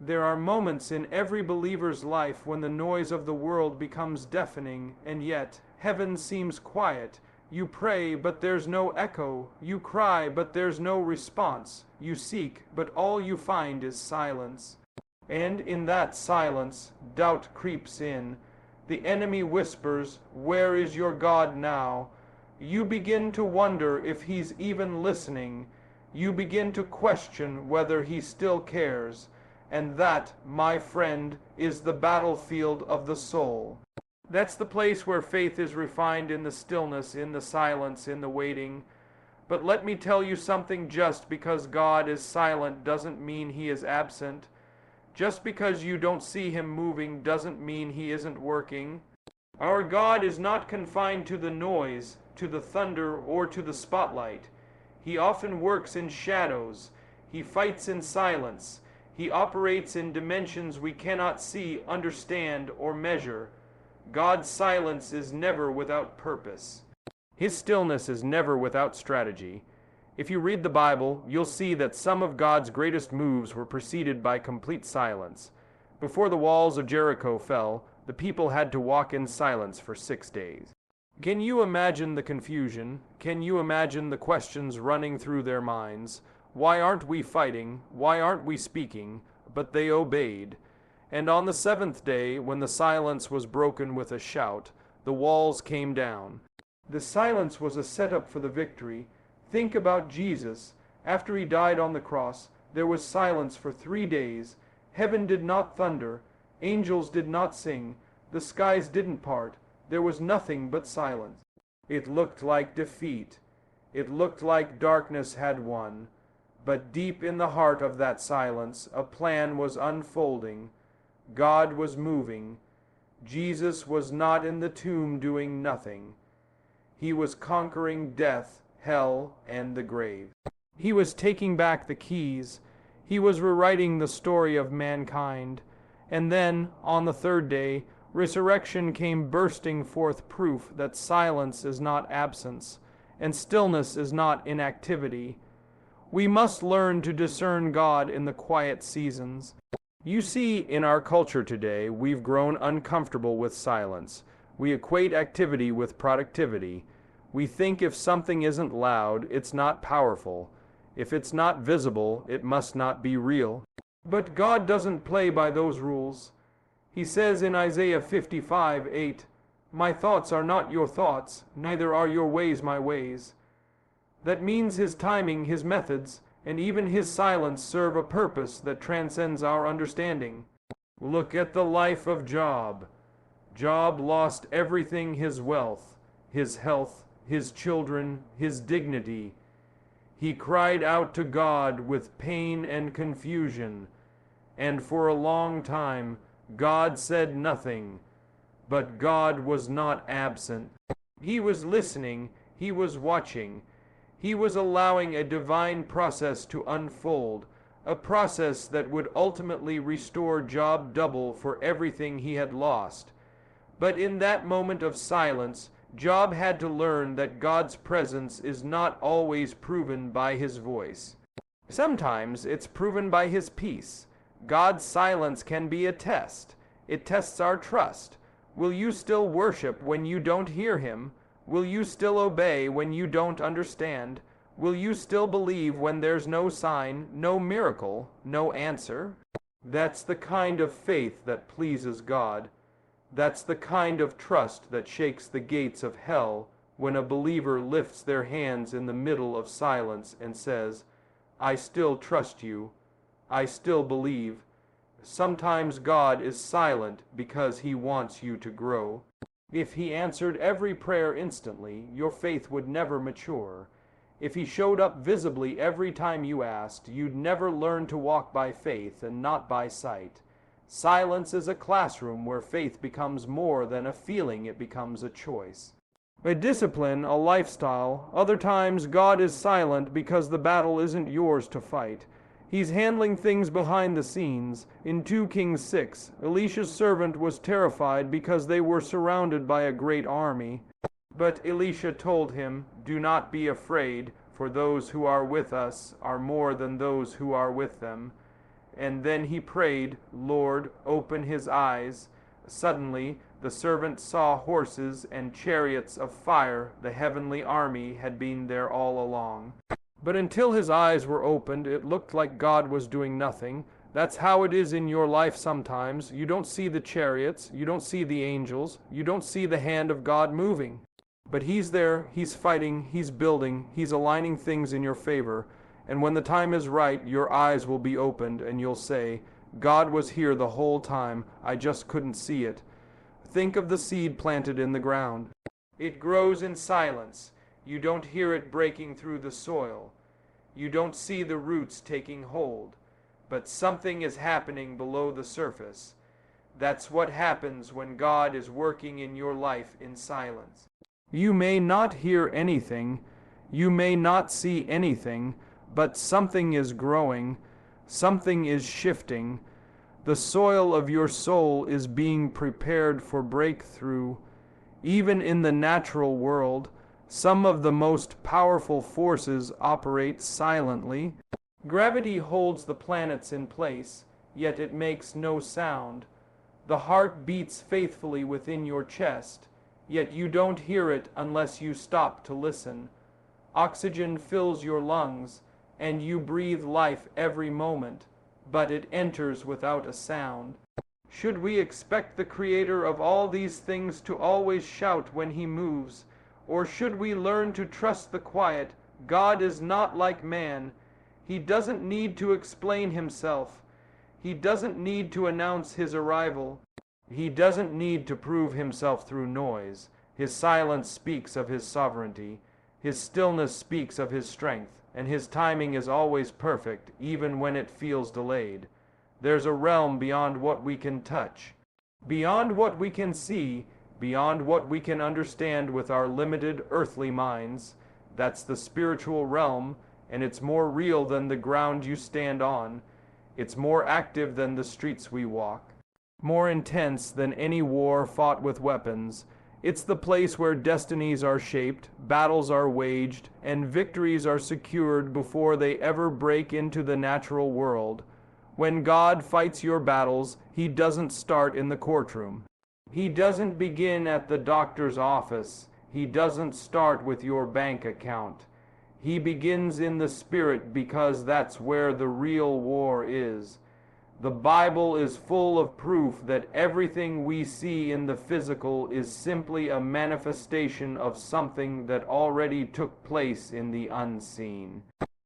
There are moments in every believer's life when the noise of the world becomes deafening, and yet heaven seems quiet. You pray, but there's no echo. You cry, but there's no response. You seek, but all you find is silence. And in that silence, doubt creeps in. The enemy whispers, "Where is your God now?" You begin to wonder if he's even listening. You begin to question whether he still cares. And that, my friend, is the battlefield of the soul. That's the place where faith is refined, in the stillness, in the silence, in the waiting. But let me tell you something: just because God is silent doesn't mean he is absent. Just because you don't see him moving doesn't mean he isn't working. Our God is not confined to the noise, to the thunder, or to the spotlight. He often works in shadows. He fights in silence. He operates in dimensions we cannot see, understand, or measure. God's silence is never without purpose. His stillness is never without strategy. If you read the Bible, you'll see that some of God's greatest moves were preceded by complete silence. Before the walls of Jericho fell, the people had to walk in silence for 6 days. Can you imagine the confusion? Can you imagine the questions running through their minds? Why aren't we fighting? Why aren't we speaking? But they obeyed. And on the 7th day, when the silence was broken with a shout, the walls came down. The silence was a setup for the victory. Think about Jesus. After he died on the cross, there was silence for 3 days. Heaven did not thunder. Angels did not sing. The skies didn't part. There was nothing but silence. It looked like defeat. It looked like darkness had won. But deep in the heart of that silence, a plan was unfolding. God was moving. Jesus was not in the tomb doing nothing. He was conquering death, hell, and the grave. He was taking back the keys. He was rewriting the story of mankind. And then, on the 3rd day, resurrection came bursting forth, proof that silence is not absence, and stillness is not inactivity. We must learn to discern God in the quiet seasons. You see, in our culture today, we've grown uncomfortable with silence. We equate activity with productivity. We think if something isn't loud, it's not powerful. If it's not visible, it must not be real. But God doesn't play by those rules. He says in Isaiah 55:8, "My thoughts are not your thoughts, neither are your ways my ways." That means his timing, his methods, and even his silence serve a purpose that transcends our understanding. Look at the life of Job. Job lost everything: his wealth, his health, his children, his dignity. He cried out to God with pain and confusion, and for a long time God said nothing. But God was not absent. He was listening. He was watching. He was allowing a divine process to unfold, a process that would ultimately restore Job double for everything he had lost. But in that moment of silence, Job had to learn that God's presence is not always proven by his voice. Sometimes it's proven by his peace. God's silence can be a test. It tests our trust. Will you still worship when you don't hear him? Will you still obey when you don't understand? Will you still believe when there's no sign, no miracle, no answer? That's the kind of faith that pleases God. That's the kind of trust that shakes the gates of hell when a believer lifts their hands in the middle of silence and says, "I still trust you. I still believe." Sometimes God is silent because he wants you to grow. If he answered every prayer instantly, your faith would never mature. If he showed up visibly every time you asked, you'd never learn to walk by faith and not by sight. Silence is a classroom where faith becomes more than a feeling, it becomes a choice. A discipline, a lifestyle. Other times God is silent because the battle isn't yours to fight. He's handling things behind the scenes. In 2 Kings 6, Elisha's servant was terrified because they were surrounded by a great army. But Elisha told him, "Do not be afraid, for those who are with us are more than those who are with them." and then he prayed, "Lord, open his eyes." Suddenly the servant saw horses and chariots of fire. The heavenly army had been there all along. But until his eyes were opened, it looked like God was doing nothing. That's how it is in your life sometimes. You don't see the chariots, you don't see the angels, you don't see the hand of God moving. But he's there, he's fighting, he's building, he's aligning things in your favor. And when the time is right, your eyes will be opened and you'll say, "God was here the whole time, I just couldn't see it." Think of the seed planted in the ground. It grows in silence. You don't hear it breaking through the soil. You don't see the roots taking hold. But something is happening below the surface. That's what happens when God is working in your life in silence. You may not hear anything, you may not see anything, but something is growing, something is shifting. The soil of your soul is being prepared for breakthrough. Even in the natural world, some of the most powerful forces operate silently. Gravity holds the planets in place, yet it makes no sound. The heart beats faithfully within your chest, yet you don't hear it unless you stop to listen. Oxygen fills your lungs, and you breathe life every moment, but it enters without a sound. Should we expect the Creator of all these things to always shout when He moves, or should we learn to trust the quiet? God is not like man. He doesn't need to explain himself. He doesn't need to announce his arrival. He doesn't need to prove himself through noise. His silence speaks of his sovereignty. His stillness speaks of his strength, and his timing is always perfect, even when it feels delayed. There's a realm beyond what we can touch, beyond what we can see, beyond what we can understand with our limited earthly minds. That's the spiritual realm, and it's more real than the ground you stand on. It's more active than the streets we walk, more intense than any war fought with weapons. It's the place where destinies are shaped, battles are waged, and victories are secured before they ever break into the natural world. When God fights your battles, He doesn't start in the courtroom. He doesn't begin at the doctor's office. He doesn't start with your bank account. He begins in the spirit because that's where the real war is. The Bible is full of proof that everything we see in the physical is simply a manifestation of something that already took place in the unseen.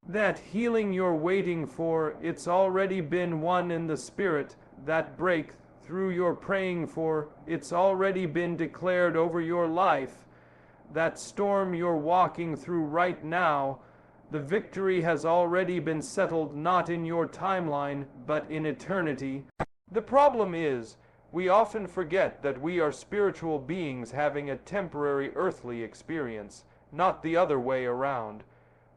That healing you're waiting for, it's already been won in the spirit. That breakthrough you're praying for, it's already been declared over your life. That storm you're walking through right now, the victory has already been settled, not in your timeline, but in eternity. The problem is, we often forget that we are spiritual beings having a temporary earthly experience, not the other way around.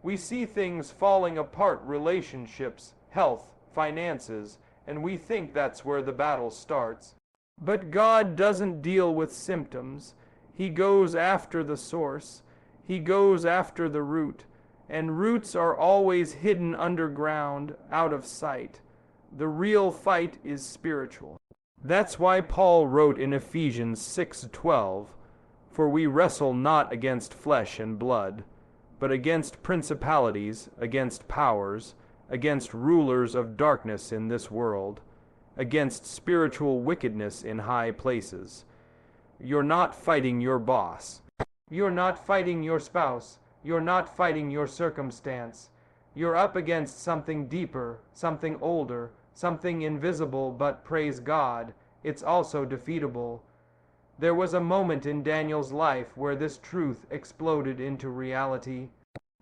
We see things falling apart, relationships, health, finances, and we think that's where the battle starts. But God doesn't deal with symptoms. He goes after the source. He goes after the root. And roots are always hidden underground, out of sight. The real fight is spiritual. That's why Paul wrote in Ephesians 6:12, "For we wrestle not against flesh and blood, but against principalities, against powers, against rulers of darkness in this world, against spiritual wickedness in high places." You're not fighting your boss. You're not fighting your spouse. You're not fighting your circumstance. You're up against something deeper, something older, something invisible, but praise God, it's also defeatable. There was a moment in Daniel's life where this truth exploded into reality.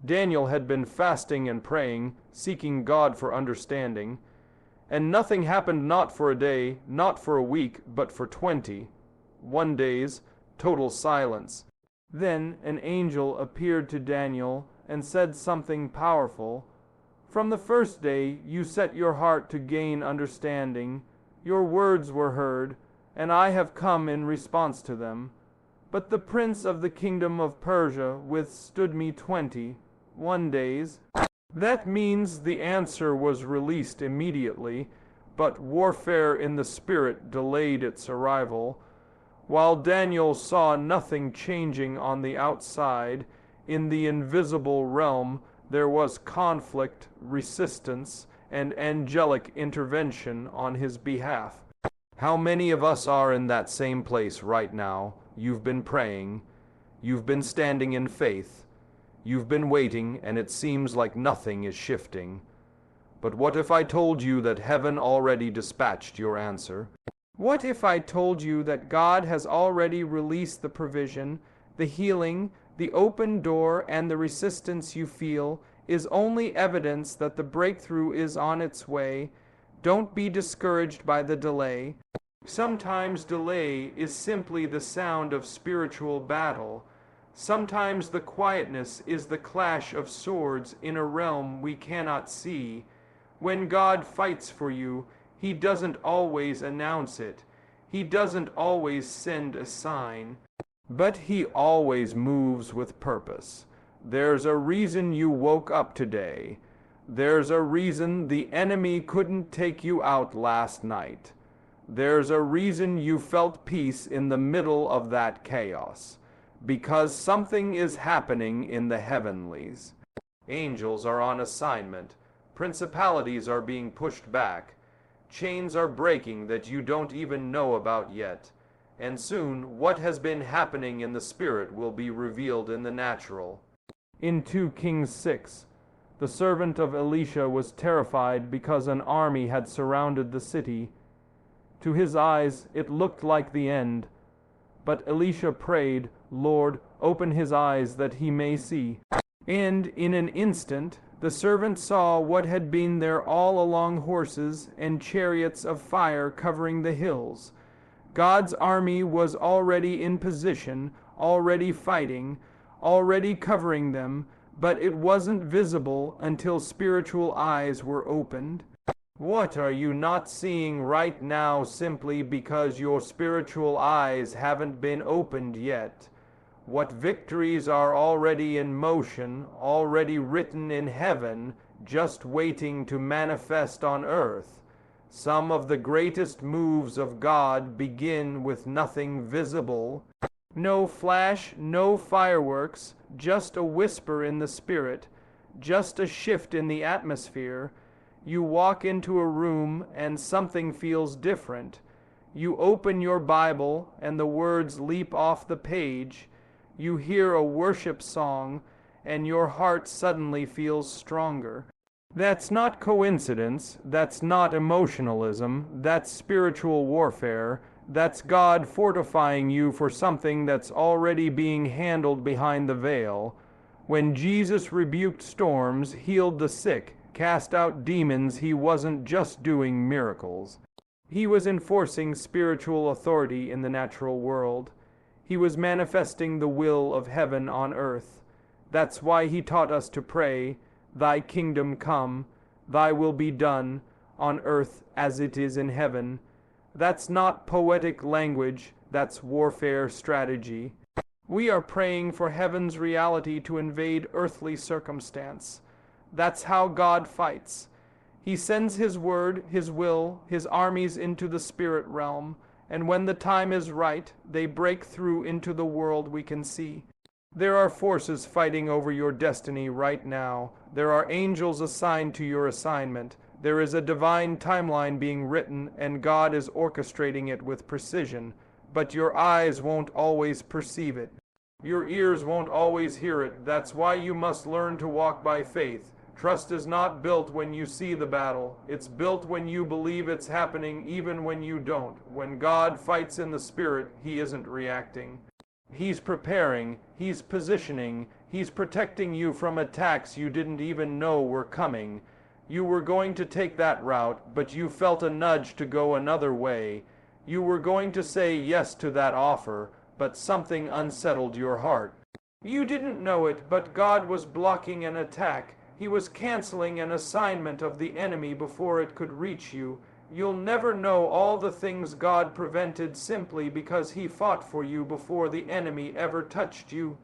Daniel had been fasting and praying, seeking God for understanding, and nothing happened, not for a day, not for a week, but for 21 days, total silence. Then an angel appeared to Daniel and said something powerful. "From the first day you set your heart to gain understanding. Your words were heard, and I have come in response to them. But the prince of the kingdom of Persia withstood me 21 days. That means the answer was released immediately. but warfare in the spirit delayed its arrival. While Daniel saw nothing changing on the outside, in the invisible realm there was conflict, resistance, and angelic intervention on his behalf. How many of us are in that same place right now? You've been praying, you've been standing in faith, you've been waiting, and it seems like nothing is shifting. But what if I told you that heaven already dispatched your answer? What if I told you that God has already released the provision, the healing, the open door, and the resistance you feel is only evidence that the breakthrough is on its way? Don't be discouraged by the delay. Sometimes delay is simply the sound of spiritual battle. Sometimes the quietness is the clash of swords in a realm we cannot see. When God fights for you, He doesn't always announce it. He doesn't always send a sign. But He always moves with purpose. There's a reason you woke up today. There's a reason the enemy couldn't take you out last night. There's a reason you felt peace in the middle of that chaos. Because something is happening in the heavenlies. Angels are on assignment. Principalities are being pushed back. Chains are breaking that you don't even know about yet. And soon, what has been happening in the spirit will be revealed in the natural. In 2 Kings 6, the servant of Elisha was terrified because an army had surrounded the city. To his eyes, it looked like the end. But Elisha prayed, "Lord, open his eyes that he may see." And in an instant, the servant saw what had been there all along, horses and chariots of fire covering the hills. God's army was already in position, already fighting, already covering them, but it wasn't visible until spiritual eyes were opened. What are you not seeing right now simply because your spiritual eyes haven't been opened yet? What victories are already in motion, already written in heaven, just waiting to manifest on earth? Some of the greatest moves of God begin with nothing visible. No flash, no fireworks, just a whisper in the spirit, just a shift in the atmosphere. You walk into a room and something feels different. You open your Bible and the words leap off the page. You hear a worship song and your heart suddenly feels stronger. That's not coincidence, that's not emotionalism, that's spiritual warfare. That's God fortifying you for something that's already being handled behind the veil. When Jesus rebuked storms, healed the sick, cast out demons, He wasn't just doing miracles. He was enforcing spiritual authority in the natural world. He was manifesting the will of heaven on earth. That's why He taught us to pray, "Thy kingdom come, Thy will be done, on earth as it is in heaven." That's not poetic language, that's warfare strategy. We are praying for heaven's reality to invade earthly circumstance. That's how God fights. He sends His word, His will, His armies into the spirit realm, and when the time is right, they break through into the world we can see. There are forces fighting over your destiny right now. There are angels assigned to your assignment. There is a divine timeline being written, and God is orchestrating it with precision. But your eyes won't always perceive it. Your ears won't always hear it. That's why you must learn to walk by faith. Trust is not built when you see the battle. It's built when you believe it's happening even when you don't. When God fights in the spirit, He isn't reacting. He's preparing, He's positioning, He's protecting you from attacks you didn't even know were coming. You were going to take that route, but you felt a nudge to go another way. You were going to say yes to that offer, but something unsettled your heart. You didn't know it, but God was blocking an attack. He was canceling an assignment of the enemy before it could reach you. You'll never know all the things God prevented simply because He fought for you before the enemy ever touched you.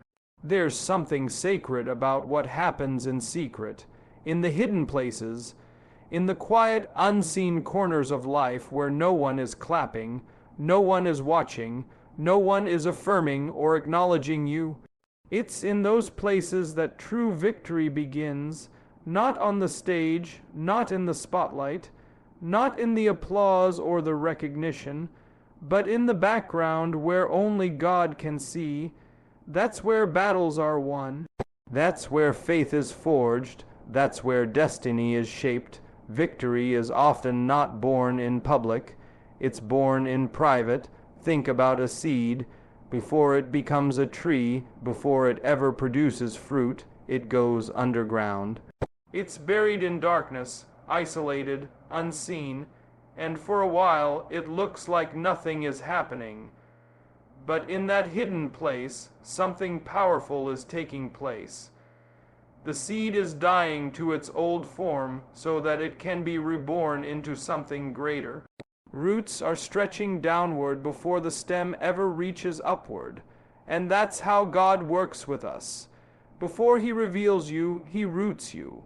There's something sacred about what happens in secret, in the hidden places, In the quiet, unseen corners of life where no one is clapping, no one is watching, no one is affirming or acknowledging you. It's in those places that true victory begins, not on the stage, not in the spotlight, not in the applause or the recognition, but in the background where only God can see. That's where battles are won. That's where faith is forged. That's where destiny is shaped. Victory is often not born in public. It's born in private. Think about a seed. Before it becomes a tree, before it ever produces fruit, it goes underground. It's buried in darkness, isolated, unseen, and for a while it looks like nothing is happening. But in that hidden place, something powerful is taking place. The seed is dying to its old form so that it can be reborn into something greater. Roots are stretching downward before the stem ever reaches upward, and that's how God works with us. Before He reveals you, He roots you.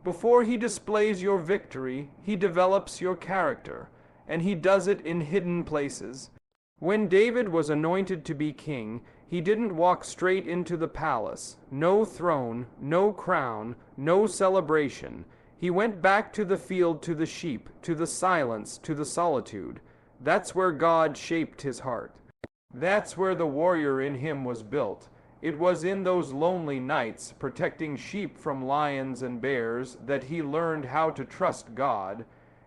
Before He displays your victory, He develops your character, and He does it in hidden places. When David was anointed to be king, he didn't walk straight into the palace. No throne, no crown, no celebration. He went back to the field, to the sheep, to the silence, to the solitude. That's where God shaped his heart. That's where the warrior in him was built. It was in those lonely nights, protecting sheep from lions and bears, that he learned how to trust God.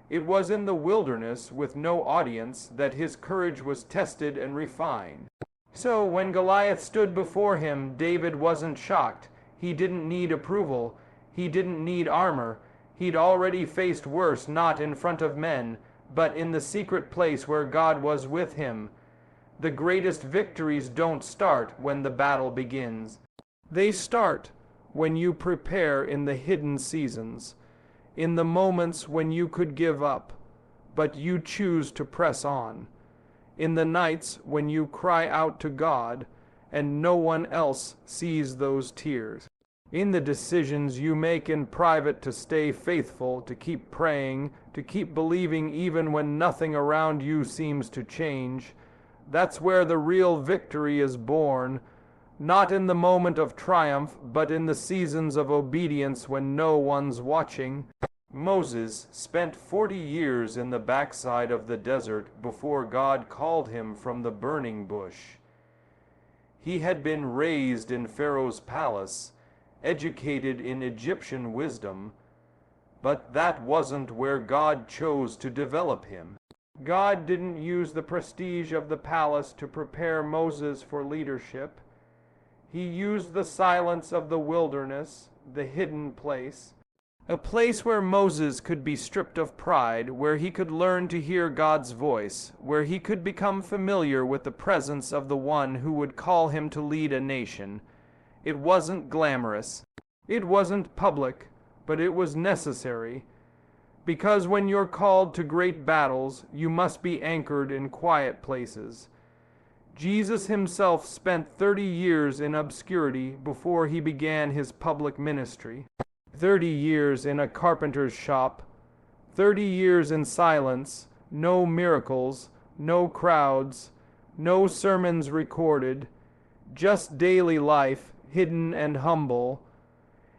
It was in the wilderness, with no audience, that his courage was tested and refined. So when Goliath stood before him, David wasn't shocked. He didn't need approval. He didn't need armor. He'd already faced worse, not in front of men, but in the secret place where God was with him. The greatest victories don't start when the battle begins. They start when you prepare in the hidden seasons, in the moments when you could give up, but you choose to press on, in the nights when you cry out to God and no one else sees those tears, in the decisions you make in private to stay faithful, to keep praying, to keep believing even when nothing around you seems to change. That's where the real victory is born, not in the moment of triumph, but in the seasons of obedience when no one's watching. Moses spent 40 years in the backside of the desert before God called him from the burning bush. He had been raised in Pharaoh's palace, educated in Egyptian wisdom, but that wasn't where God chose to develop him. God didn't use the prestige of the palace to prepare Moses for leadership. He used the silence of the wilderness, the hidden place, a place where Moses could be stripped of pride, where he could learn to hear God's voice, where he could become familiar with the presence of the one who would call him to lead a nation. It wasn't glamorous. It wasn't public, but it was necessary. Because when you're called to great battles, you must be anchored in quiet places. Jesus himself spent 30 years in obscurity before he began his public ministry. 30 years in a carpenter's shop, 30 years in silence, no miracles, no crowds, no sermons recorded, just daily life, hidden and humble.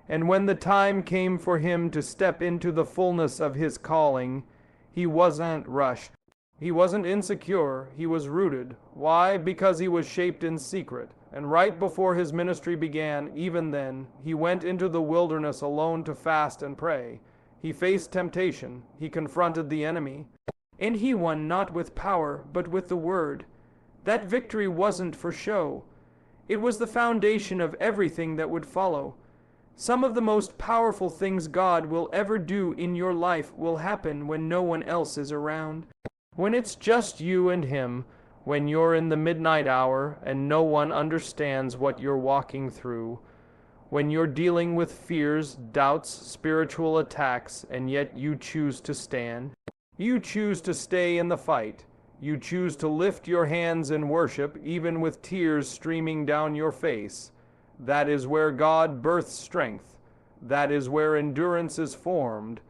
And when the time came for him to step into the fullness of his calling, he wasn't rushed. He wasn't insecure, he was rooted. Why? Because he was shaped in secret. And right before his ministry began, even then, he went into the wilderness alone to fast and pray. He faced temptation. He confronted the enemy. And he won not with power, but with the word. That victory wasn't for show. It was the foundation of everything that would follow. Some of the most powerful things God will ever do in your life will happen when no one else is around. When it's just you and him, when you're in the midnight hour and no one understands what you're walking through, when you're dealing with fears, doubts, spiritual attacks, and yet you choose to stand. You choose to stay in the fight. You choose to lift your hands in worship, even with tears streaming down your face. That is where God births strength. That is where endurance is formed.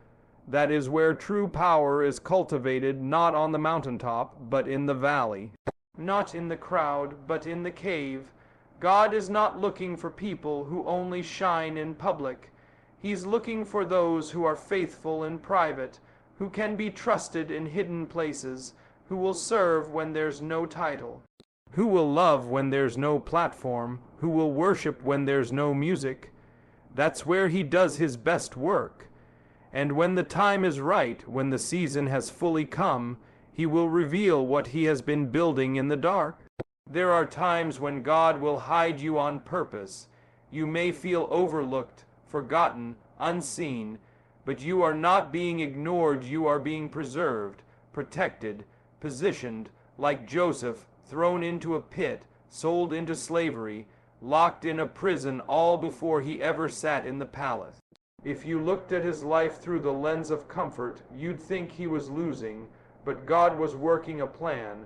That is where true power is cultivated, not on the mountaintop, but in the valley. Not in the crowd, but in the cave. God is not looking for people who only shine in public. He's looking for those who are faithful in private, who can be trusted in hidden places, who will serve when there's no title, who will love when there's no platform, who will worship when there's no music. That's where he does his best work. And when the time is right, when the season has fully come, he will reveal what he has been building in the dark. There are times when God will hide you on purpose. You may feel overlooked, forgotten, unseen, but you are not being ignored, you are being preserved, protected, positioned, like Joseph, thrown into a pit, sold into slavery, locked in a prison, all before he ever sat in the palace. If you looked at his life through the lens of comfort, you'd think he was losing, but God was working a plan.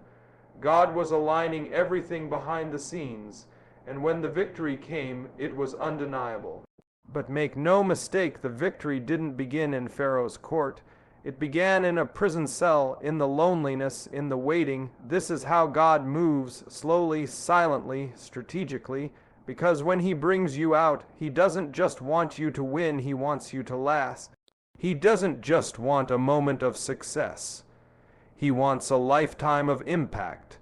God was aligning everything behind the scenes, and when the victory came, it was undeniable. But make no mistake, the victory didn't begin in Pharaoh's court. It began in a prison cell, in the loneliness, in the waiting. This is how God moves, slowly, silently, strategically, because when he brings you out, he doesn't just want you to win, he wants you to last. He doesn't just want a moment of success. He wants a lifetime of impact,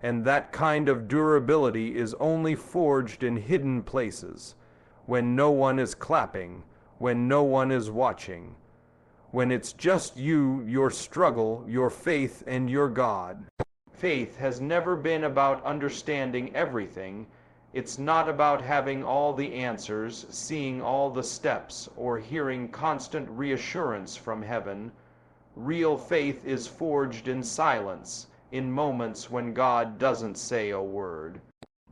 and that kind of durability is only forged in hidden places, when no one is clapping, when no one is watching, when it's just you, your struggle, your faith, and your God. Faith has never been about understanding everything. It's not about having all the answers, seeing all the steps, or hearing constant reassurance from heaven. Real faith is forged in silence, in moments when God doesn't say a word.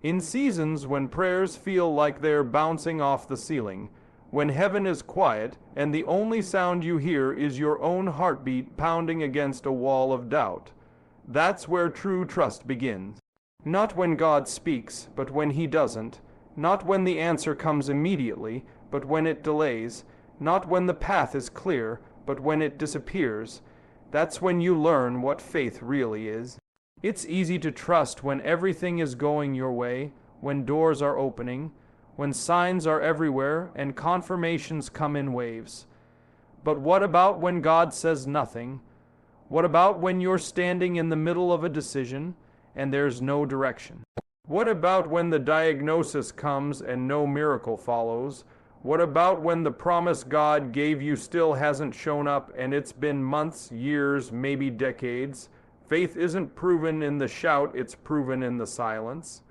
In seasons when prayers feel like they're bouncing off the ceiling, when heaven is quiet and the only sound you hear is your own heartbeat pounding against a wall of doubt. That's where true trust begins. Not when God speaks, but when he doesn't. Not when the answer comes immediately, but when it delays. Not when the path is clear, but when it disappears. That's when you learn what faith really is. It's easy to trust when everything is going your way, when doors are opening, when signs are everywhere and confirmations come in waves. But what about when God says nothing? What about when you're standing in the middle of a decision and there's no direction? What about when the diagnosis comes and no miracle follows? What about when the promise God gave you still hasn't shown up and it's been months, years, maybe decades? Faith isn't proven in the shout, it's proven in the silence.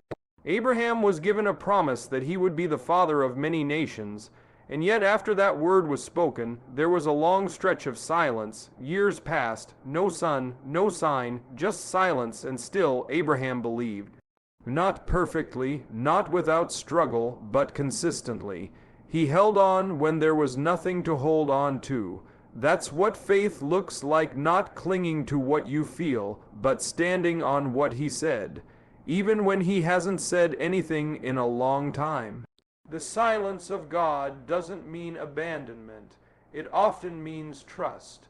Abraham was given a promise that he would be the father of many nations, and yet after that word was spoken, there was a long stretch of silence. Years passed, no son, no sign, just silence, and still Abraham believed. Not perfectly, not without struggle, but consistently. He held on when there was nothing to hold on to. That's what faith looks like, not clinging to what you feel, but standing on what he said, even when he hasn't said anything in a long time. The silence of God doesn't mean abandonment. It often means trust.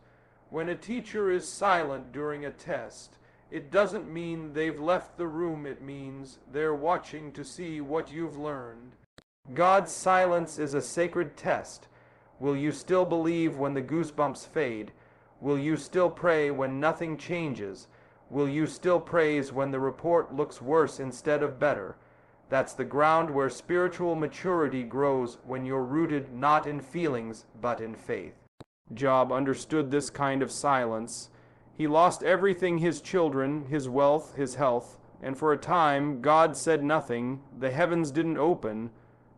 When a teacher is silent during a test, it doesn't mean they've left the room. It means they're watching to see what you've learned. God's silence is a sacred test. Will you still believe when the goosebumps fade? Will you still pray when nothing changes? Will you still praise when the report looks worse instead of better? That's the ground where spiritual maturity grows, when you're rooted not in feelings but in faith. Job understood this kind of silence. He lost everything: his children, his wealth, his health, and for a time God said nothing. The heavens didn't open.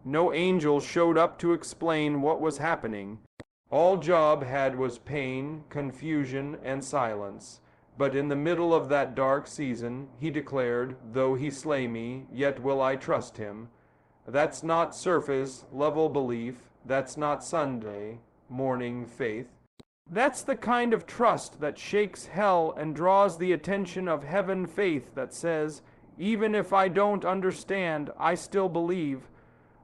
No angel showed up to explain what was happening. All Job had was pain, confusion, and silence. But in the middle of that dark season, he declared, "Though he slay me, yet will I trust him." That's not surface level belief. That's not Sunday morning faith. That's the kind of trust that shakes hell and draws the attention of heaven. Faith that says, even if I don't understand, I still believe.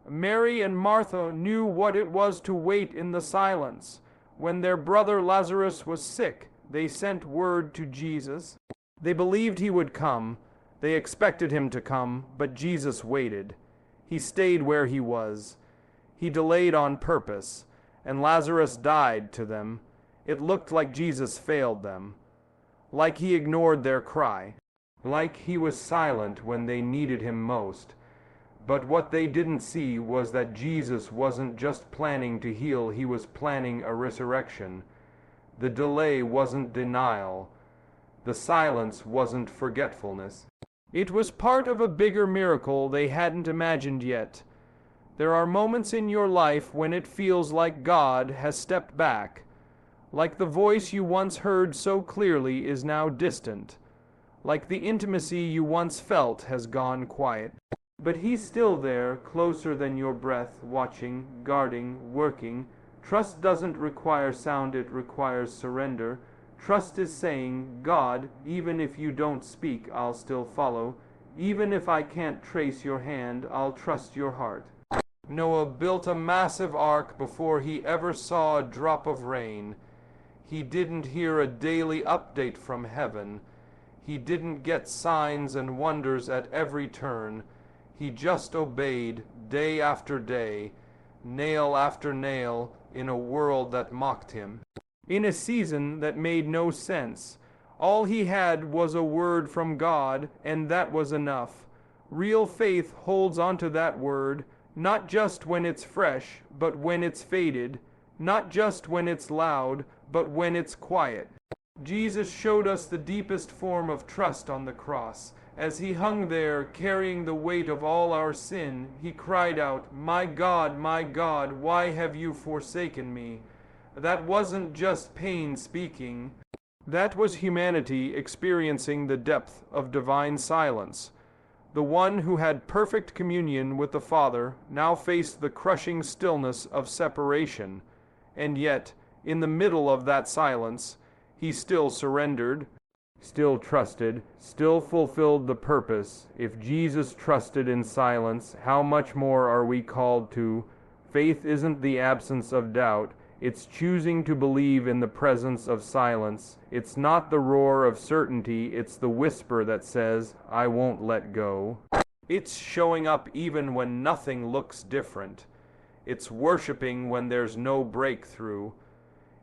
Mary and Martha knew what it was to wait in the silence. When their brother Lazarus was sick, they sent word to Jesus. They believed he would come. They expected him to come, but Jesus waited. He stayed where he was. He delayed on purpose, and Lazarus died to them. It looked like Jesus failed them, like he ignored their cry, like he was silent when they needed him most. But what they didn't see was that Jesus wasn't just planning to heal, he was planning a resurrection. The delay wasn't denial. The silence wasn't forgetfulness. It was part of a bigger miracle they hadn't imagined yet. There are moments in your life when it feels like God has stepped back, like the voice you once heard so clearly is now distant, like the intimacy you once felt has gone quiet. But he's still there, closer than your breath, watching, guarding, working. Trust doesn't require sound, it requires surrender. Trust is saying, God, even if you don't speak, I'll still follow. Even if I can't trace your hand, I'll trust your heart. Noah built a massive ark before he ever saw a drop of rain. He didn't hear a daily update from heaven. He didn't get signs and wonders at every turn. He just obeyed day after day, nail after nail, in a world that mocked him. In a season that made no sense. All he had was a word from God, and that was enough. Real faith holds onto that word, not just when it's fresh, but when it's faded, not just when it's loud, but when it's quiet. Jesus showed us the deepest form of trust on the cross. As he hung there, carrying the weight of all our sin, he cried out, my God, why have you forsaken me?" That wasn't just pain speaking. That was humanity experiencing the depth of divine silence. The one who had perfect communion with the Father now faced the crushing stillness of separation. And yet, in the middle of that silence, he still surrendered, still trusted, still fulfilled the purpose. If Jesus trusted in silence, how much more are we called to? Faith isn't the absence of doubt. It's choosing to believe in the presence of silence. It's not the roar of certainty, it's the whisper that says, I won't let go. It's showing up even when nothing looks different. It's worshiping when there's no breakthrough.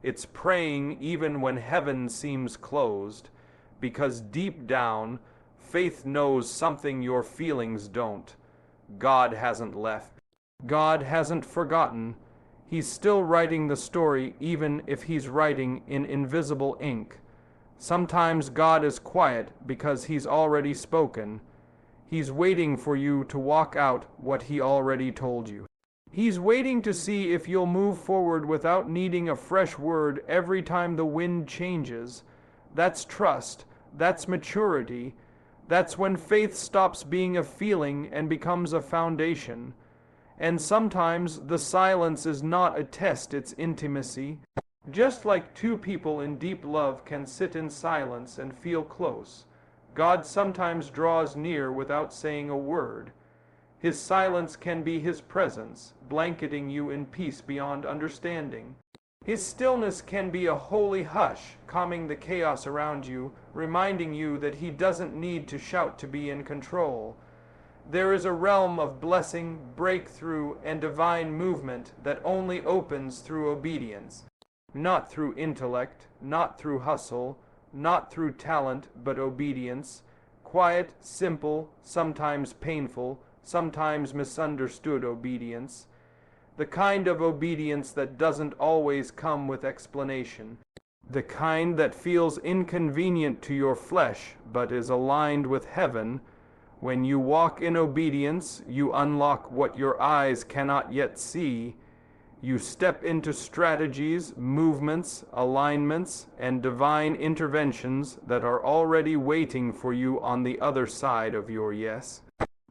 It's praying even when heaven seems closed, because deep down, faith knows something your feelings don't. God hasn't left. God hasn't forgotten. He's still writing the story even if he's writing in invisible ink. Sometimes God is quiet because he's already spoken. He's waiting for you to walk out what he already told you. He's waiting to see if you'll move forward without needing a fresh word every time the wind changes. That's trust. That's maturity. That's when faith stops being a feeling and becomes a foundation. And sometimes the silence is not a test, it's intimacy. Just like two people in deep love can sit in silence and feel close, God sometimes draws near without saying a word. His silence can be his presence, blanketing you in peace beyond understanding. His stillness can be a holy hush, calming the chaos around you, reminding you that he doesn't need to shout to be in control. There is a realm of blessing, breakthrough, and divine movement that only opens through obedience. Not through intellect, not through hustle, not through talent, but obedience. Quiet, simple, sometimes painful, sometimes misunderstood obedience. The kind of obedience that doesn't always come with explanation. The kind that feels inconvenient to your flesh, but is aligned with heaven. When you walk in obedience, you unlock what your eyes cannot yet see. You step into strategies, movements, alignments, and divine interventions that are already waiting for you on the other side of your yes.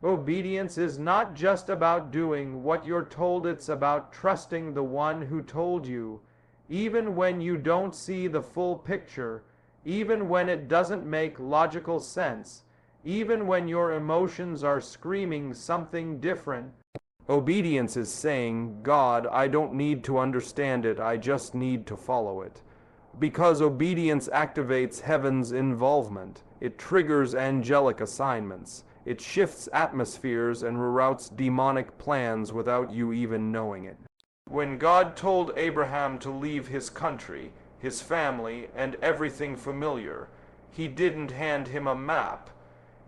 Obedience is not just about doing what you're told, it's about trusting the one who told you. Even when you don't see the full picture, even when it doesn't make logical sense, even when your emotions are screaming something different. Obedience is saying, God, I don't need to understand it, I just need to follow it. Because obedience activates heaven's involvement. It triggers angelic assignments. It shifts atmospheres and reroutes demonic plans without you even knowing it. When God told Abraham to leave his country, his family, and everything familiar, he didn't hand him a map.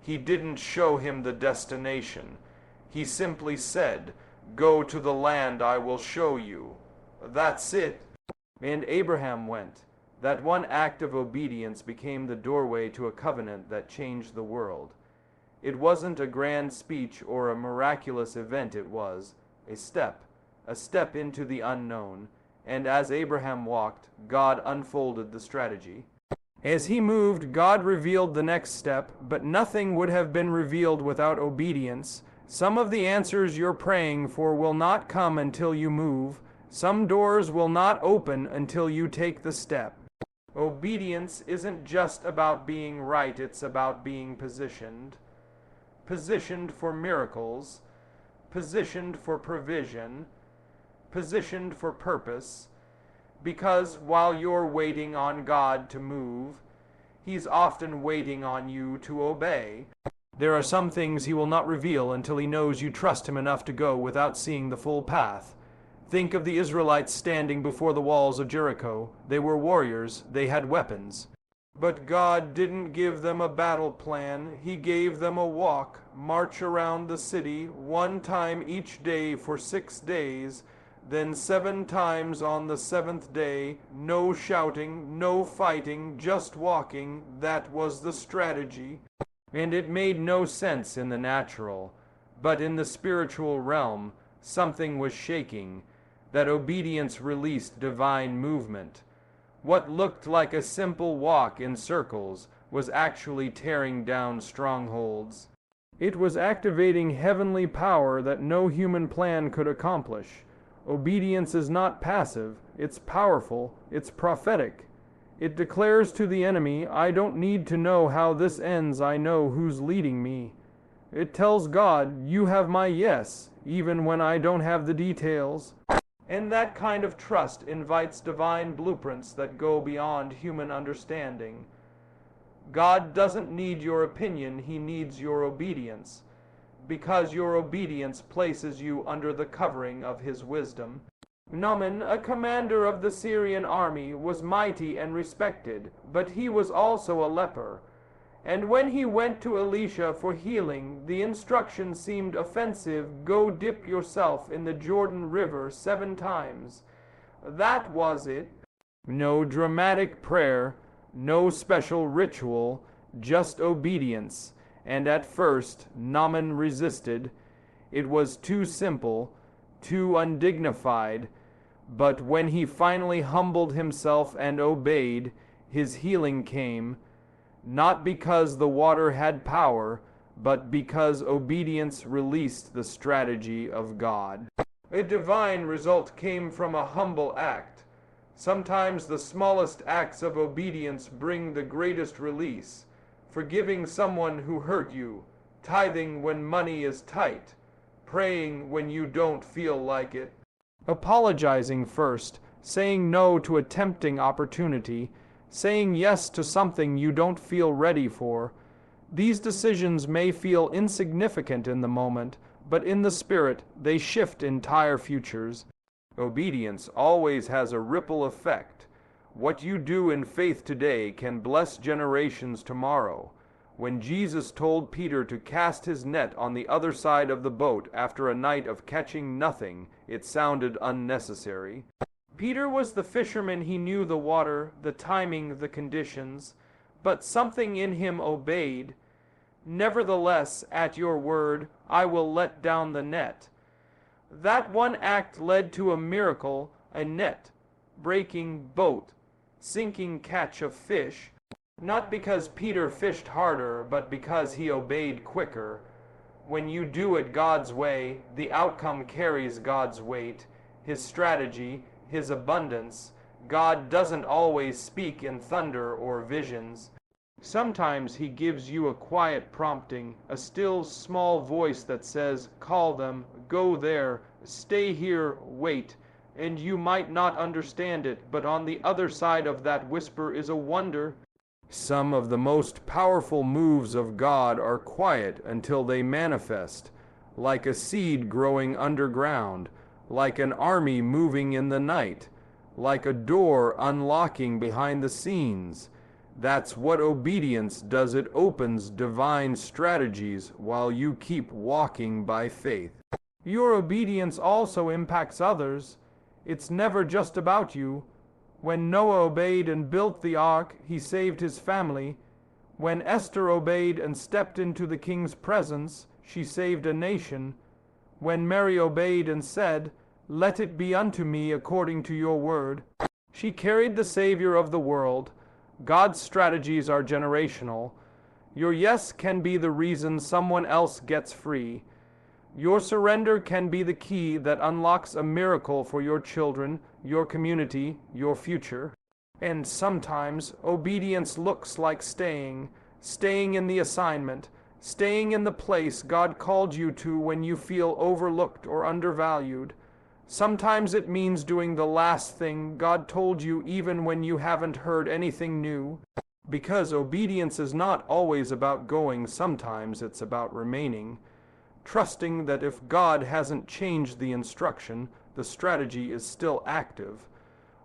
He didn't show him the destination. He simply said, "Go to the land I will show you." That's it. And Abraham went. That one act of obedience became the doorway to a covenant that changed the world. It wasn't a grand speech or a miraculous event, it was a step into the unknown. And as Abraham walked, God unfolded the strategy. As he moved, God revealed the next step, but nothing would have been revealed without obedience. Some of the answers you're praying for will not come until you move. Some doors will not open until you take the step. Obedience isn't just about being right, it's about being positioned. Positioned for miracles, positioned for provision, positioned for purpose. Because while you're waiting on God to move, He's often waiting on you to obey. There are some things He will not reveal until He knows you trust Him enough to go without seeing the full path. Think of the Israelites standing before the walls of Jericho. They were warriors, they had weapons. But God didn't give them a battle plan. He gave them a walk, march around the city, one time each day for 6 days, then 7 times on the 7th day, no shouting, no fighting, just walking. That was the strategy. And it made no sense in the natural, but in the spiritual realm, something was shaking. That obedience released divine movement. What looked like a simple walk in circles was actually tearing down strongholds. It was activating heavenly power that no human plan could accomplish. Obedience is not passive, it's powerful, it's prophetic. It declares to the enemy, I don't need to know how this ends, I know who's leading me. It tells God, you have my yes, even when I don't have the details. And that kind of trust invites divine blueprints that go beyond human understanding. God doesn't need your opinion, He needs your obedience, because your obedience places you under the covering of His wisdom. Naaman, a commander of the Syrian army, was mighty and respected, but he was also a leper. And when he went to Elisha for healing, the instruction seemed offensive, go dip yourself in the Jordan River 7 times. That was it. No dramatic prayer, no special ritual, just obedience. And at first, Naaman resisted. It was too simple, too undignified. But when he finally humbled himself and obeyed, his healing came. Not because the water had power, but because obedience released the strategy of God. A divine result came from a humble act. Sometimes the smallest acts of obedience bring the greatest release. Forgiving someone who hurt you, tithing when money is tight, praying when you don't feel like it. Apologizing first, saying no to a tempting opportunity, saying yes to something you don't feel ready for. These decisions may feel insignificant in the moment, but in the spirit they shift entire futures. Obedience always has a ripple effect. What you do in faith today can bless generations tomorrow. When Jesus told Peter to cast his net on the other side of the boat after a night of catching nothing, it sounded unnecessary. Peter was the fisherman. He knew the water, the timing, the conditions, but something in him obeyed. Nevertheless, at your word, I will let down the net. That one act led to a miracle, a net, breaking boat, sinking catch of fish, not because Peter fished harder, but because he obeyed quicker. When you do it God's way, the outcome carries God's weight, His strategy, His abundance. God doesn't always speak in thunder or visions. Sometimes He gives you a quiet prompting, a still small voice that says, call them, go there, stay here, wait, and you might not understand it, but on the other side of that whisper is a wonder. Some of the most powerful moves of God are quiet until they manifest, like a seed growing underground, like an army moving in the night, like a door unlocking behind the scenes. That's what obedience does. It opens divine strategies while you keep walking by faith. Your obedience also impacts others. It's never just about you. When Noah obeyed and built the ark, he saved his family. When Esther obeyed and stepped into the king's presence, she saved a nation. When Mary obeyed and said, "Let it be unto me according to your word," she carried the Savior of the world. God's strategies are generational. Your yes can be the reason someone else gets free. Your surrender can be the key that unlocks a miracle for your children, your community, your future. And sometimes obedience looks like staying in the assignment, staying in the place God called you to when you feel overlooked or undervalued. Sometimes it means doing the last thing God told you even when you haven't heard anything new. Because obedience is not always about going, sometimes it's about remaining. Trusting that if God hasn't changed the instruction, the strategy is still active.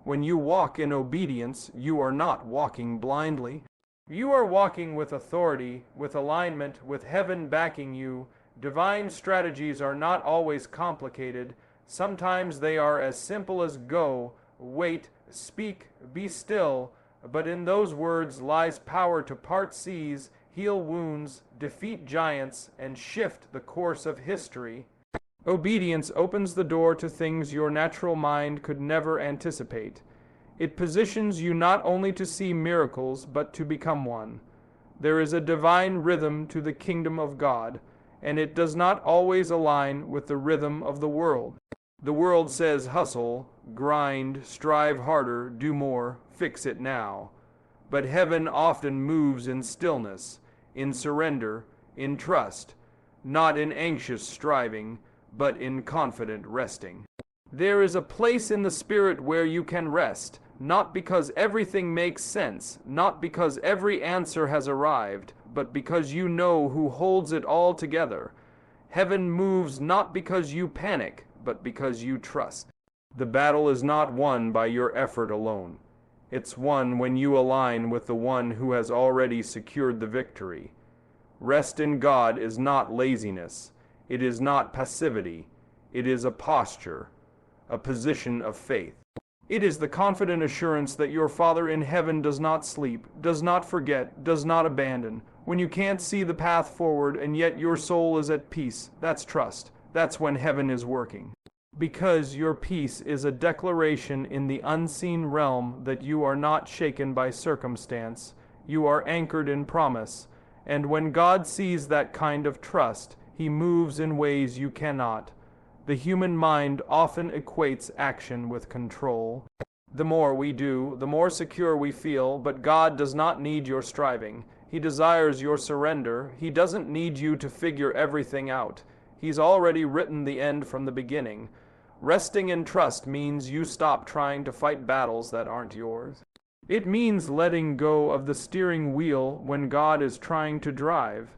When you walk in obedience, you are not walking blindly. You are walking with authority, with alignment, with heaven backing you. Divine strategies are not always complicated. Sometimes they are as simple as go, wait, speak, be still, but in those words lies power to part seas, heal wounds, defeat giants, and shift the course of history. Obedience opens the door to things your natural mind could never anticipate. It positions you not only to see miracles, but to become one. There is a divine rhythm to the kingdom of God, and it does not always align with the rhythm of the world. The world says hustle, grind, strive harder, do more, fix it now. But heaven often moves in stillness, in surrender, in trust, not in anxious striving, but in confident resting. There is a place in the Spirit where you can rest, not because everything makes sense, not because every answer has arrived, but because you know who holds it all together. Heaven moves not because you panic, but because you trust. The battle is not won by your effort alone. It's won when you align with the one who has already secured the victory. Rest in God is not laziness. It is not passivity. It is a posture, a position of faith. It is the confident assurance that your Father in heaven does not sleep, does not forget, does not abandon. When you can't see the path forward and yet your soul is at peace, that's trust. That's when heaven is working. Because your peace is a declaration in the unseen realm that you are not shaken by circumstance. You are anchored in promise. And when God sees that kind of trust, He moves in ways you cannot. The human mind often equates action with control. The more we do, the more secure we feel, but God does not need your striving. He desires your surrender. He doesn't need you to figure everything out. He's already written the end from the beginning. Resting in trust means you stop trying to fight battles that aren't yours. It means letting go of the steering wheel when God is trying to drive.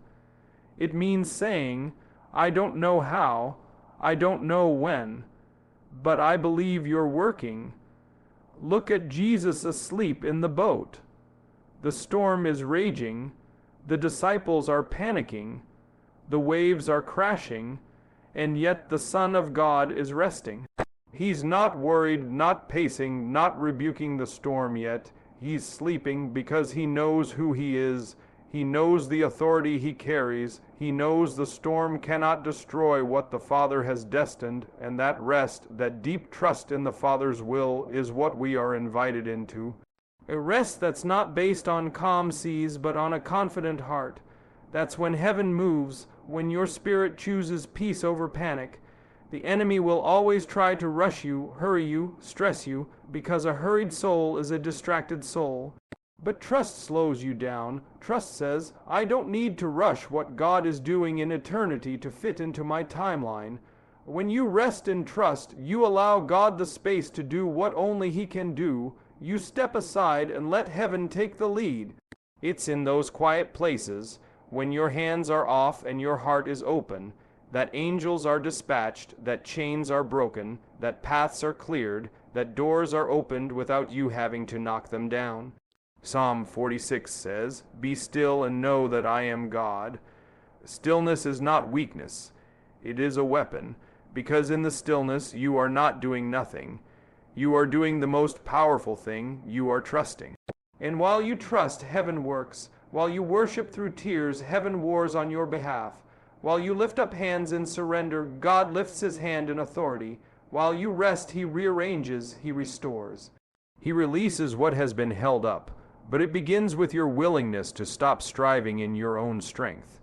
It means saying, "I don't know how, I don't know when, but I believe you're working." Look at Jesus asleep in the boat. The storm is raging. The disciples are panicking. The waves are crashing, and yet the Son of God is resting. He's not worried, not pacing, not rebuking the storm yet. He's sleeping because he knows who he is. He knows the authority he carries. He knows the storm cannot destroy what the Father has destined, and that rest, that deep trust in the Father's will, is what we are invited into. A rest that's not based on calm seas, but on a confident heart. That's when heaven moves, when your spirit chooses peace over panic. The enemy will always try to rush you, hurry you, stress you, because a hurried soul is a distracted soul. But trust slows you down. Trust says, "I don't need to rush what God is doing in eternity to fit into my timeline." When you rest in trust, you allow God the space to do what only He can do. You step aside and let heaven take the lead. It's in those quiet places, when your hands are off and your heart is open, that angels are dispatched, that chains are broken, that paths are cleared, that doors are opened without you having to knock them down. Psalm 46 says, "Be still and know that I am God." Stillness is not weakness. It is a weapon, because in the stillness you are not doing nothing. You are doing the most powerful thing. You are trusting. And while you trust, heaven works. While you worship through tears, heaven wars on your behalf. While you lift up hands in surrender, God lifts His hand in authority. While you rest, He rearranges, He restores. He releases what has been held up, but it begins with your willingness to stop striving in your own strength.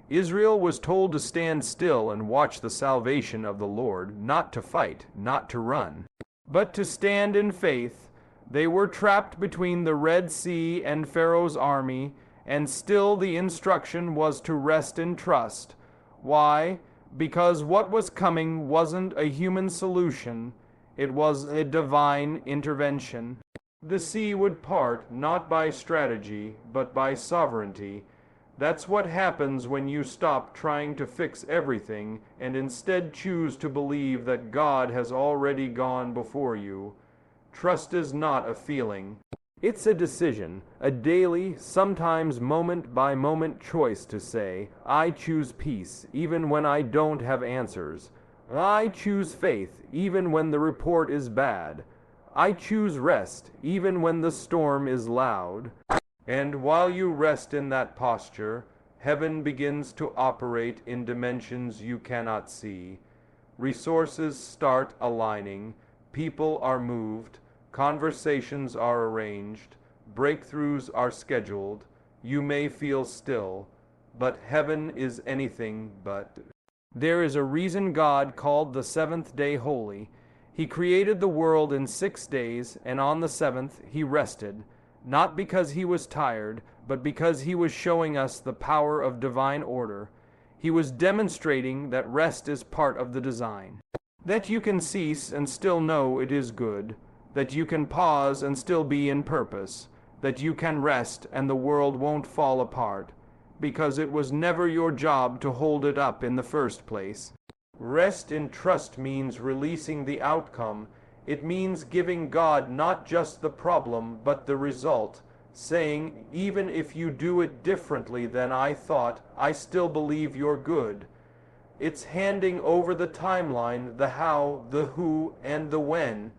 Israel was told to stand still and watch the salvation of the Lord, not to fight, not to run, but to stand in faith. They were trapped between the Red Sea and Pharaoh's army, and still the instruction was to rest in trust. Why? Because what was coming wasn't a human solution, it was a divine intervention. The sea would part, not by strategy, but by sovereignty. That's what happens when you stop trying to fix everything and instead choose to believe that God has already gone before you. Trust is not a feeling. It's a decision, a daily, sometimes moment-by-moment choice to say, I choose peace, even when I don't have answers. I choose faith, even when the report is bad. I choose rest, even when the storm is loud. And while you rest in that posture, heaven begins to operate in dimensions you cannot see. Resources start aligning, people are moved, conversations are arranged, breakthroughs are scheduled. You may feel still, but heaven is anything but. There is a reason God called the seventh day holy. He created the world in 6 days, and on the seventh He rested, not because He was tired, but because He was showing us the power of divine order. He was demonstrating that rest is part of the design. That you can cease and still know it is good. That you can pause and still be in purpose. That you can rest and the world won't fall apart, because it was never your job to hold it up in the first place. Rest in trust means releasing the outcome. It means giving God not just the problem, but the result, saying, even if you do it differently than I thought, I still believe you're good. It's handing over the timeline, the how, the who, and the when,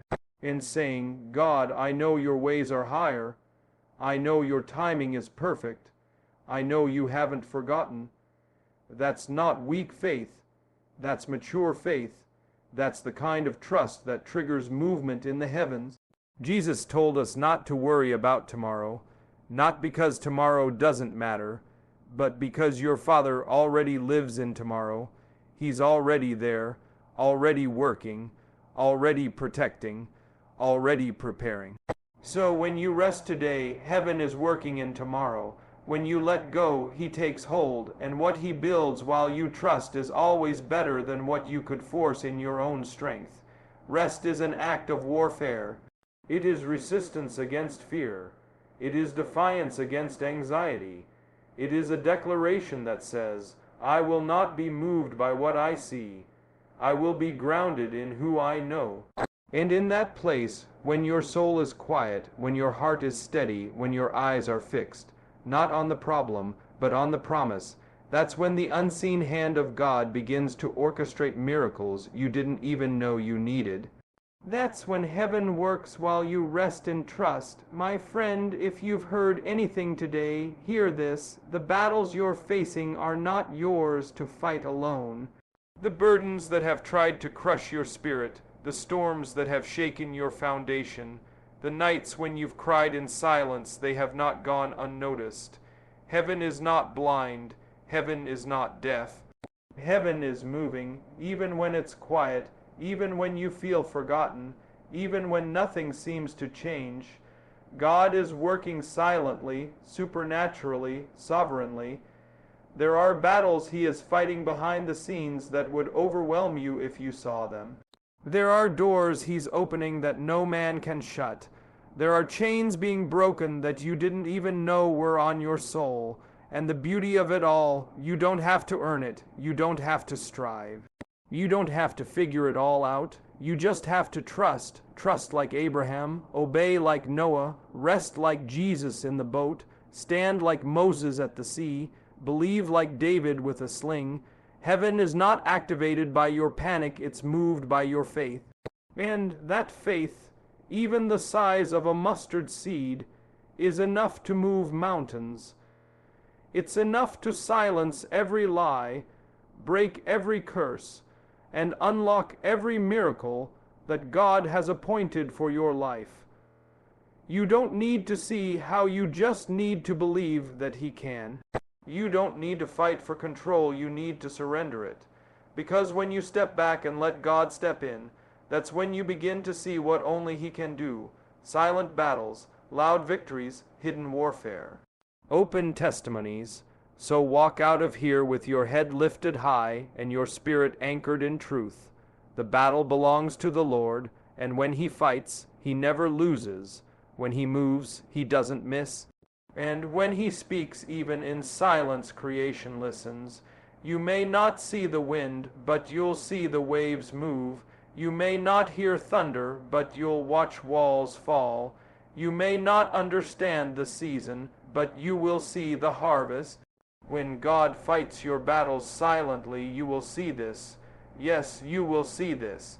and saying, God, I know your ways are higher. I know your timing is perfect. I know you haven't forgotten. That's not weak faith. That's mature faith. That's the kind of trust that triggers movement in the heavens. Jesus told us not to worry about tomorrow, not because tomorrow doesn't matter, but because your Father already lives in tomorrow. He's already there, already working, already protecting, already preparing. So when you rest today, heaven is working in tomorrow. When you let go, He takes hold, and what He builds while you trust is always better than what you could force in your own strength. Rest is an act of warfare. It is resistance against fear. It is defiance against anxiety. It is a declaration that says, I will not be moved by what I see. I will be grounded in who I know. And in that place, when your soul is quiet, when your heart is steady, when your eyes are fixed, not on the problem, but on the promise, that's when the unseen hand of God begins to orchestrate miracles you didn't even know you needed. That's when heaven works while you rest in trust. My friend, if you've heard anything today, hear this. The battles you're facing are not yours to fight alone. The burdens that have tried to crush your spirit, the storms that have shaken your foundation, the nights when you've cried in silence, they have not gone unnoticed. Heaven is not blind. Heaven is not deaf. Heaven is moving, even when it's quiet, even when you feel forgotten, even when nothing seems to change. God is working silently, supernaturally, sovereignly. There are battles he is fighting behind the scenes that would overwhelm you if you saw them. There are doors he's opening that no man can shut. There are chains being broken that you didn't even know were on your soul. And the beauty of it all, you don't have to earn it. You don't have to strive. You don't have to figure it all out. You just have to trust. Trust like Abraham, obey like Noah, rest like Jesus in the boat, stand like Moses at the sea, believe like David with a sling. Heaven is not activated by your panic, it's moved by your faith. And that faith, even the size of a mustard seed, is enough to move mountains. It's enough to silence every lie, break every curse, and unlock every miracle that God has appointed for your life. You don't need to see how, you just need to believe that He can. You don't need to fight for control, you need to surrender it. Because when you step back and let God step in, that's when you begin to see what only He can do. Silent battles, loud victories, hidden warfare. Open testimonies. So walk out of here with your head lifted high and your spirit anchored in truth. The battle belongs to the Lord, and when He fights, He never loses. When He moves, He doesn't miss. And when He speaks, even in silence creation listens. You may not see the wind, but you'll see the waves move. You may not hear thunder, but you'll watch walls fall. You may not understand the season, but you will see the harvest. When God fights your battles silently, you will see this. Yes, you will see this.